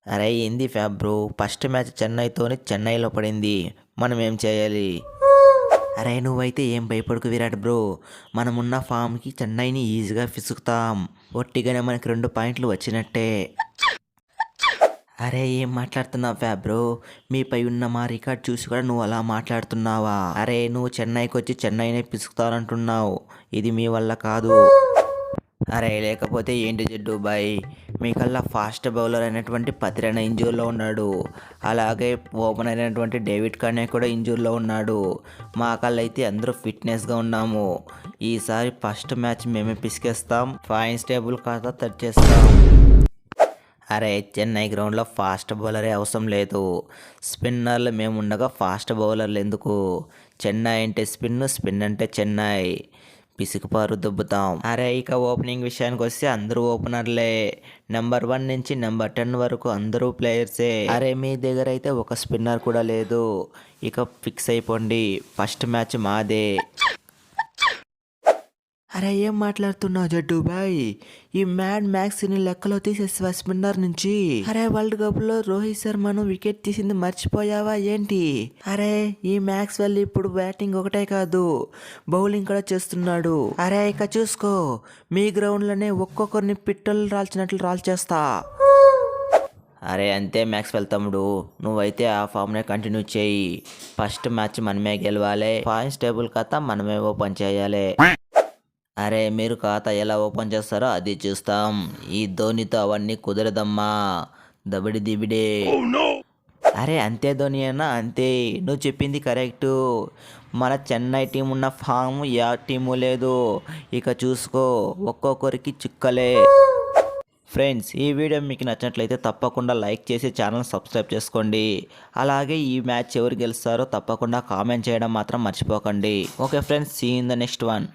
అరే ఏంది fab bro, first match చెన్నైతోని చెన్నైలో పడింది. మనం ఏం చేయాలి? అరే నువ్వైతే ఏం భయపడకు విరాట్ బ్రో, మనమున్న ఫామ్కి చెన్నైని ఈజీగా విసుకుతాం. ఒట్టిగానే మనకి 2 పాయింట్లు వచ్చినట్టే. అరే ఏం మాట్లాడుతున్నావు ఫ్యాబ్ బ్రో, మీపై ఉన్న మా రికార్డ్ చూసి కూడా నువ్వు అలా మాట్లాడుతున్నావా? అరే నువ్వు చెన్నైకి వచ్చి చెన్నైనే పిసుకుతానంటున్నావు, ఇది మీ వల్ల కాదు. అరే లేకపోతే ఏంటి జడ్డు బాయ్, మీకల్లా ఫాస్ట్ బౌలర్ అయినటువంటి పతిరైన ఇంజూర్లో ఉన్నాడు, అలాగే ఓపెనర్ అయినటువంటి డేవిడ్ కర్నే కూడా ఇంజూర్లో ఉన్నాడు. మా కల్లా అయితే అందరూ ఫిట్నెస్గా ఉన్నాము. ఈసారి ఫస్ట్ మ్యాచ్ మేమే పిసికేస్తాం, పాయింట్స్ టేబుల్ ఖాతా తెచ్చేస్తాం. అరే చెన్నై గ్రౌండ్లో ఫాస్ట్ బౌలరే అవసరం లేదు, స్పిన్నర్లు మేము ఉండగా ఫాస్ట్ బౌలర్లు ఎందుకు? చెన్నై అంటే స్పిన్, స్పిన్ అంటే చెన్నై, పిసికిపారు దుబ్బుతాం. అరే ఇక ఓపెనింగ్ విషయానికి వస్తే అందరూ ఓపెనర్లే, నెంబర్ 1 నుంచి నెంబర్ 10 వరకు అందరూ ప్లేయర్సే. అరే మీ దగ్గర అయితే ఒక స్పిన్నర్ కూడా లేదు, ఇక ఫిక్స్ అయిపోండి, ఫస్ట్ మ్యాచ్ మాదే. అరే ఏం మాట్లాడుతున్నావు జడ్డు బాయ్, ఈ మ్యాడ్ మ్యాక్స్ని లెక్కలో తీసేసి స్పిన్నర్ నుంచి. అరే వరల్డ్ కప్ లో రోహిత్ శర్మను వికెట్ తీసింది మర్చిపోయావా ఏంటి? అరే ఈ మ్యాక్స్ వెల్ ఇప్పుడు బ్యాటింగ్ ఒకటే కాదు, బౌలింగ్ కూడా చేస్తున్నాడు. అరే ఇక చూసుకో, మీ గ్రౌండ్ లోనే ఒక్కొక్కరిని పిట్టలు రాల్చినట్లు రాల్చేస్తా. అరే అంతే మ్యాక్స్వెల్ తమ్ముడు, నువ్వైతే ఆ ఫామ్నే కంటిన్యూ చేయి. ఫస్ట్ మ్యాచ్ మనమే గెలవాలి, పాయింట్స్ టేబుల్ ఖాతా మనమే ఓపెన్ చేయాలి. అరే మీరు ఖాతా ఎలా ఓపెన్ చేస్తారో అది చూస్తాం, ఈ ధోనితో అవన్నీ కుదరదమ్మా, దబిడి దిబిడే. అరే అంతే ధోని అన్నా అంతే, నువ్వు చెప్పింది కరెక్టు. మన చెన్నై టీం ఉన్న ఫామ్ యా టీము లేదు, ఇక చూసుకో ఒక్కొక్కరికి చుక్కలే. ఫ్రెండ్స్ ఈ వీడియో మీకు నచ్చినట్లయితే తప్పకుండా లైక్ చేసి ఛానల్ సబ్స్క్రైబ్ చేసుకోండి. అలాగే ఈ మ్యాచ్ ఎవరు గెలుస్తారో తప్పకుండా కామెంట్ చేయడం మాత్రం మర్చిపోకండి. Okay friends, see in the next one.